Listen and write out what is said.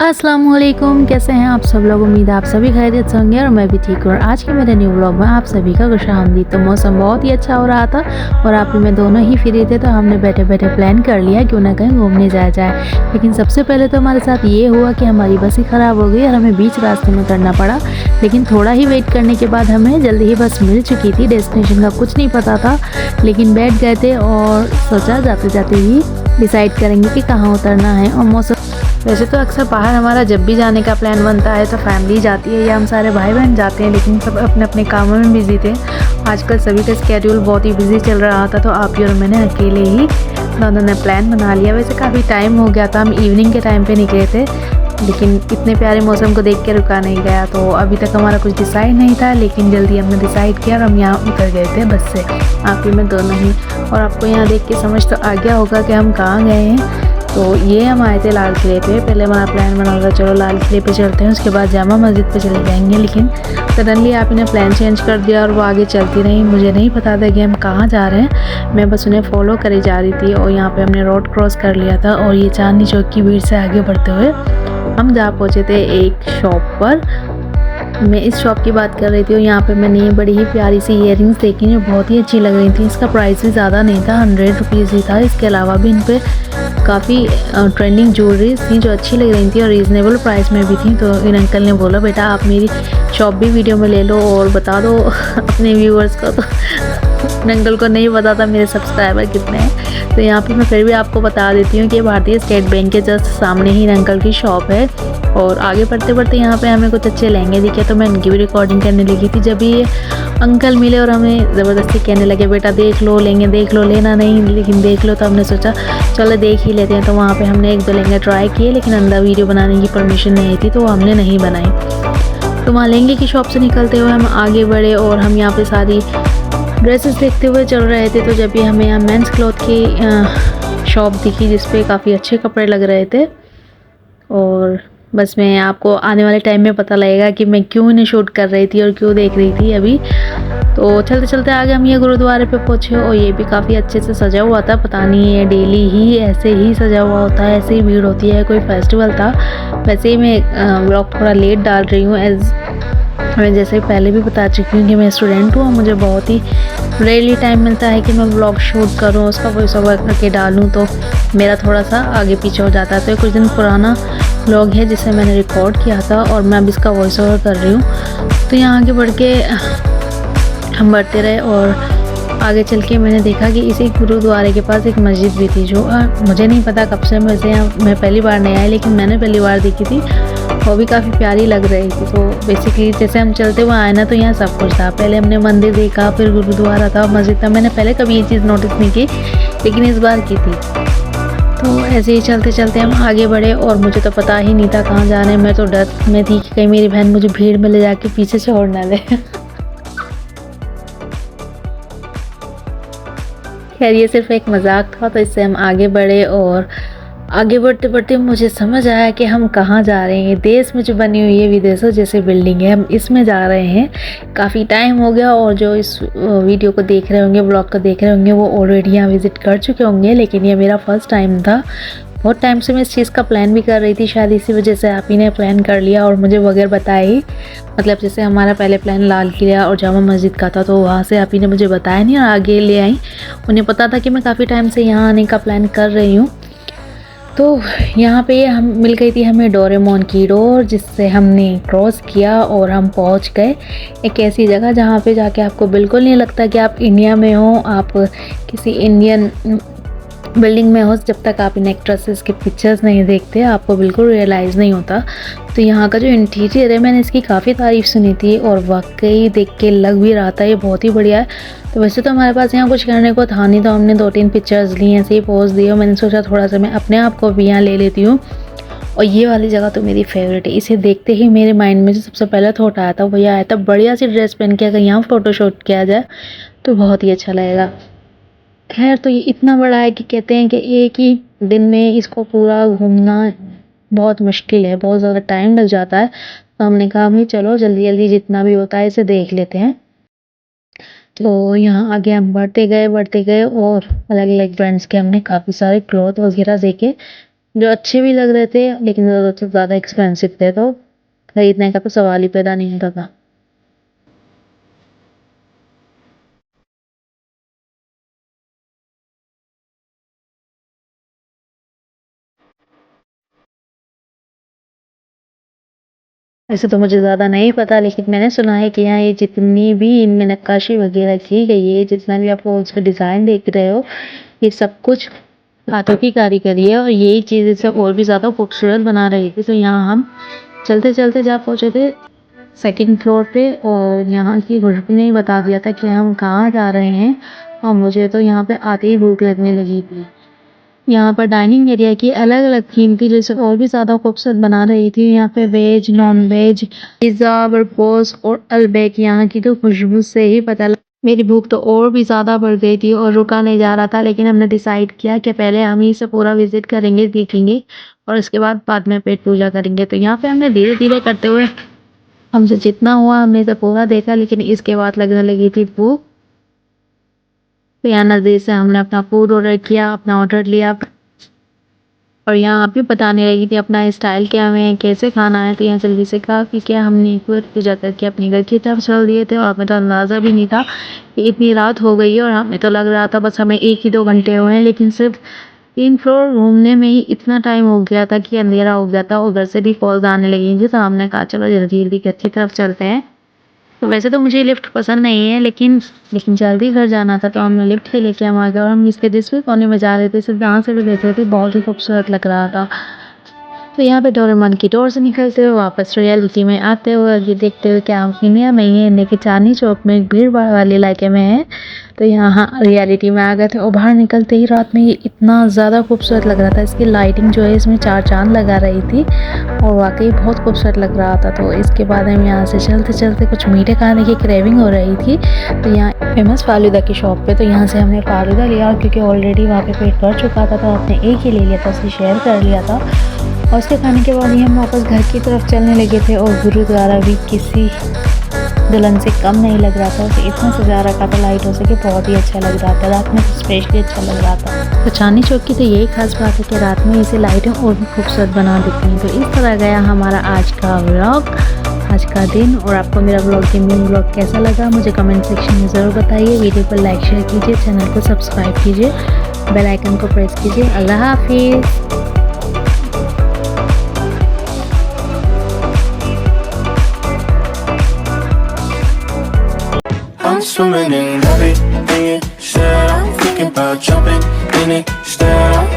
अस्सलामुअलैकुम, कैसे हैं आप सब लोग। उम्मीद है आप सभी खैरियत से होंगे और मैं भी ठीक हूँ। आज के मेरे न्यू व्लॉग में आप सभी का खुशामदीद। तो मौसम बहुत ही अच्छा हो रहा था और आप ही मैं दोनों ही फ्री थे, तो हमने बैठे बैठे प्लान कर लिया क्यों ना कहीं घूमने जाया जाए। लेकिन सबसे पहले तो हमारे साथ ये हुआ कि हमारी बस ही ख़राब हो गई और हमें बीच रास्ते में करना पड़ा। लेकिन थोड़ा ही वेट करने के बाद हमें जल्दी ही बस मिल चुकी थी। डेस्टिनेशन का कुछ नहीं पता था, लेकिन बैठ गए थे और सोचा जाते जाते ही डिसाइड करेंगे कि कहाँ उतरना है। और मौसम वैसे तो अक्सर बाहर हमारा जब भी जाने का प्लान बनता है तो फैमिली जाती है या हम सारे भाई बहन जाते हैं, लेकिन सब अपने अपने कामों में बिजी थे। आजकल सभी का स्केड्यूल बहुत ही बिजी चल रहा था, तो आप ही और मैंने अकेले ही दोनों ने प्लान बना लिया। वैसे काफ़ी टाइम हो गया था, हम इवनिंग के टाइम पे निकले थे, लेकिन इतने प्यारे मौसम को देख के रुका नहीं गया। तो अभी तक हमारा कुछ डिसाइड नहीं था, लेकिन जल्दी हमने डिसाइड किया और हम यहाँ उतर गए थे बस से, आप ही में दोनों ही। और आपको यहाँ देख के समझ तो आ गया होगा कि हम कहाँ गए हैं। तो ये हम आए थे लाल किले पे। पहले हमारा प्लान बना था चलो लाल किले पे चलते हैं, उसके बाद जामा मस्जिद पे चले जाएंगे, लेकिन सडनली आप ने प्लान चेंज कर दिया और वो आगे चलती रही। मुझे नहीं पता था कि हम कहाँ जा रहे हैं, मैं बस उन्हें फॉलो करी जा रही थी। और यहाँ पे हमने रोड क्रॉस कर लिया था और ये चांदनी चौक की भीड़ से आगे बढ़ते हुए हम जा पहुँचे थे एक शॉप पर। मैं इस शॉप की बात कर रही थी और यहाँ पे मैंने ये बड़ी ही प्यारी सी इयररिंग्स देखी जो बहुत ही अच्छी लग रही थी। इसका प्राइस भी ज़्यादा नहीं था, 100 रुपीज़ ही था। इसके अलावा भी इन पे काफ़ी ट्रेंडिंग ज्वेलरीज थी जो अच्छी लग रही थी और रीज़नेबल प्राइस में भी थी। तो इन अंकल ने बोला बेटा आप मेरी शॉप भी वीडियो में ले लो और बता दो अपने व्यूअर्स को। तो इन अंकल को नहीं पता था मेरे सब्सक्राइबर कितने हैं, तो यहाँ पे मैं फिर भी आपको बता देती हूँ कि भारतीय स्टेट बैंक के जस्ट सामने ही इन अंकल की शॉप है। और आगे बढ़ते बढ़ते यहाँ पे हमें कुछ अच्छे लहंगे दिखे, तो मैं उनकी भी रिकॉर्डिंग करने लगी थी। जब ये अंकल मिले और हमें ज़बरदस्ती कहने लगे बेटा देख लो लहंगे देख लो, लेना नहीं लेकिन देख लो, तो हमने सोचा चलो देख ही लेते हैं। तो वहाँ पे हमने एक दो लहंगे ट्राई किए, लेकिन अंदर वीडियो बनाने की परमिशन नहीं थी, तो वो हमने नहीं बनाई। तो वहाँ लहंगे की शॉप से निकलते हुए हम आगे बढ़े और हम यहाँ पे सारी ड्रेसेस देखते हुए चल रहे थे। तो जब भी हमें यहाँ मेंस क्लॉथ की शॉप दिखी जिसपे काफ़ी अच्छे कपड़े लग रहे थे, और बस मैं आपको आने वाले टाइम में पता लगेगा कि मैं क्यों इन्हें शूट कर रही थी और क्यों देख रही थी अभी। तो चलते चलते आगे हम ये गुरुद्वारे पे पहुँचे और ये भी काफ़ी अच्छे से सजा हुआ था। पता नहीं ये डेली ही ऐसे ही सजा हुआ होता है, ऐसे ही भीड़ होती है, कोई फेस्टिवल था। वैसे ही मैं ब्लॉग थोड़ा लेट डाल रही हूँ, एज मैं जैसे पहले भी बता चुकी हूँ कि मैं स्टूडेंट हूँ और मुझे बहुत ही रेयरली टाइम मिलता है कि मैं व्लॉग शूट करूँ, उसका वॉइस ओवर करके डालूँ, तो मेरा थोड़ा सा आगे पीछे हो जाता है। तो कुछ दिन पुराना व्लॉग है जिसे मैंने रिकॉर्ड किया था और मैं अब इसका वॉइस ओवर कर रही हूँ। तो यहाँ आगे बढ़ के हम बढ़ते रहे और आगे चल के मैंने देखा कि इसी गुरुद्वारे के पास एक मस्जिद भी थी जो मुझे नहीं पता कब से, वैसे यहाँ मैं पहली बार नहीं आई, लेकिन मैंने पहली बार देखी थी, वो भी काफ़ी प्यारी लग रही थी। तो बेसिकली जैसे हम चलते हुए आए ना, तो यहाँ सब कुछ था। पहले हमने मंदिर देखा, फिर गुरुद्वारा था, मस्जिद था। मैंने पहले कभी ये चीज़ नोटिस नहीं की, लेकिन इस बार की थी। तो ऐसे ही चलते चलते हम आगे बढ़े और मुझे तो पता ही नहीं था कहाँ जाना है। मैं तो डर में थी कि कहीं मेरी बहन मुझे भीड़ में ले जाके पीछे छोड़ ना दे। खैर ये सिर्फ एक मजाक था। तो इससे हम आगे बढ़े और आगे बढ़ते बढ़ते मुझे समझ आया कि हम कहाँ जा रहे हैं। देश में जो बनी हुई है विदेशों जैसी बिल्डिंग है, हम इसमें जा रहे हैं। काफ़ी टाइम हो गया और जो इस वीडियो को देख रहे होंगे, ब्लॉग को देख रहे होंगे, वो ऑलरेडी यहाँ विज़िट कर चुके होंगे, लेकिन ये मेरा फर्स्ट टाइम था। बहुत टाइम से मैं इस चीज़ का प्लान भी कर रही थी, शायद इसी वजह से आप ही ने प्लान कर लिया और मुझे बगैर बताए ही, मतलब जैसे हमारा पहले प्लान लाल किला और जामा मस्जिद का था, तो वहाँ से आप ही ने मुझे बताया नहीं और आगे ले आई। उन्हें पता था कि मैं काफ़ी टाइम से यहाँ आने का प्लान कर रही हूँ। तो यहाँ पे हम मिल गई थी हमें डोरेमोन की डोर, जिससे हमने क्रॉस किया और हम पहुँच गए एक ऐसी जगह जहाँ पे जाके आपको बिल्कुल नहीं लगता कि आप इंडिया में हो, आप किसी इंडियन बिल्डिंग में हो। जब तक आप इन एक्ट्रेसेस के पिक्चर्स नहीं देखते आपको बिल्कुल रियलाइज़ नहीं होता। तो यहाँ का जो इंटीरियर है, मैंने इसकी काफ़ी तारीफ़ सुनी थी और वाकई देख के लग भी रहा था ये बहुत ही बढ़िया है। तो वैसे तो हमारे पास यहाँ कुछ करने को था नहीं, तो हमने 2-3 पिक्चर्स ली, ऐसे ही पोज दिए और मैंने सोचा थोड़ा सा मैं अपने आप को भी यहाँ ले लेती हूँ। और ये वाली जगह तो मेरी फेवरेट है। इसे देखते ही मेरे माइंड में जो सबसे पहला थॉट आया था वो ये आया था, बढ़िया सी ड्रेस पहन के अगर यहाँ फ़ोटोशूट किया जाए तो बहुत ही अच्छा लगेगा। खैर तो ये इतना बड़ा है कि कहते हैं कि एक ही दिन में इसको पूरा घूमना बहुत मुश्किल है, बहुत ज़्यादा टाइम लग जाता है। तो हमने कहा भाई चलो जल्दी जल्दी जितना भी होता है इसे देख लेते हैं। तो यहाँ आगे हम बढ़ते गए और अलग अलग ब्रांड्स के हमने काफ़ी सारे क्लॉथ वगैरह देखे। जो अच्छे भी लग रहे थे लेकिन ज़रूरत से ज़्यादा एक्सपेंसिव थे, तो खरीदने का तो सवाल ही पैदा नहीं होता था। वैसे तो मुझे ज़्यादा नहीं पता, लेकिन मैंने सुना है कि यहाँ ये जितनी भी इनमें नक्काशी वगैरह की गई है, जितना भी आपको उसमें डिज़ाइन देख रहे हो, ये सब कुछ हाथों की कारीगरी है और यही चीज़ इसे और भी ज़्यादा खूबसूरत बना रही थी। तो यहाँ हम चलते-चलते जा पहुँचे थे सेकंड फ्लोर पे और यहाँ की खुशबू ने ही बता दिया था कि हम कहाँ जा रहे हैं और मुझे तो यहाँ पे आते ही भूख लगने लगी थी। यहाँ पर डाइनिंग एरिया की अलग-अलग थीम थी जिसे और भी ज़्यादा खूबसूरत बना रही थी। यहाँ पे वेज, नॉन-वेज, पिज़्ज़ा, बर्गर्स और अल्बेक यहाँ की तो खुशबू से ही पता लग मेरी भूख तो और भी ज़्यादा बढ़ गई थी और रुका नहीं जा रहा था, लेकिन हमने डिसाइड किया कि पहले हम इसे पूरा विज़िट करेंगे, देखेंगे और इसके बाद में पेट पूजा करेंगे। तो यहाँ पे हमने धीरे-धीरे करते हुए हमसे जितना हुआ हमने इसे पूरा देखा, लेकिन इसके बाद लगने लगी थी भूख। तो यहाँ नज़दीक से हमने अपना फूड ऑर्डर किया, अपना ऑर्डर लिया और यहाँ आप भी बताने लगी थी अपना स्टाइल क्या है, कैसे खाना है। तो यहाँ जल्दी से कहा कि क्या हमने एक बार पूजा करके अपने घर की तरफ चल दिए थे और हमें तो अंदाज़ा भी नहीं था कि इतनी रात हो गई है और हमें तो लग रहा था बस हमें 1 ही 2 घंटे हुए हैं, लेकिन सिर्फ 3 फ्लोर घूमने में ही इतना टाइम हो गया था कि अंधेरा हो गया था और घर से भी कॉल्स आने लगी थी। तो हमने कहा चलो जल्दी-जल्दी घर की तरफ चलते हैं। तो वैसे तो मुझे लिफ्ट पसंद नहीं है, लेकिन जल्दी घर जाना था तो हमने लिफ्ट से लेके हम आ गए और हम इसके जिस कोने में जा रहे थे सिर्फ जहाँ से भी देख रहे थे बहुत ही खूबसूरत लग रहा था। तो यहाँ पे डोरेमोन की डोर से निकलते हुए वापस रियलिटी में आते हुए और ये देखते हुए कि हम इंडिया में ही है कि चांदनी चौक में भीड़ भाड़ वाले इलाके में है। तो यहाँ रियलिटी में आ गए थे और बाहर निकलते ही रात में ये इतना ज़्यादा खूबसूरत लग रहा था। इसकी लाइटिंग जो है इसमें 4 चाँद लगा रही थी और वाकई बहुत खूबसूरत लग रहा था। तो इसके बाद हम यहाँ से चलते चलते कुछ मीठे खाने की क्रेविंग हो रही थी, तो यहाँ फेमस फालूदा की शॉप पे, तो यहाँ से हमने फालूदा लिया और क्योंकि ऑलरेडी वहाँ पे पेट भर चुका था तो आपने एक ही ले लिया था, उसे शेयर कर लिया था। और उसके खाने के बाद ही हम वापस घर की तरफ चलने लगे थे और गुरुद्वारा भी किसी दुल्हन से कम नहीं लग रहा था। उसे इतना सजा रखा था लाइटों से कि बहुत ही अच्छा लग रहा था, रात में तो स्पेशली अच्छा लग रहा था। तो चांदनी चौक की तो यही खास बात है कि रात में इसे लाइटें और भी खूबसूरत बना देती हैं। तो इस तरह गया हमारा आज का व्लॉग, आज का दिन। और आपको मेरा व्लॉग गेमिंग व्लॉग कैसा लगा मुझे कमेंट सेक्शन में ज़रूर बताइए। वीडियो को लाइक शेयर कीजिए, चैनल को सब्सक्राइब कीजिए, बेल आइकन को प्रेस कीजिए। अल्लाह हाफिज़। I'm swimming in everything you said. I'm thinking about jumping in it. Instead,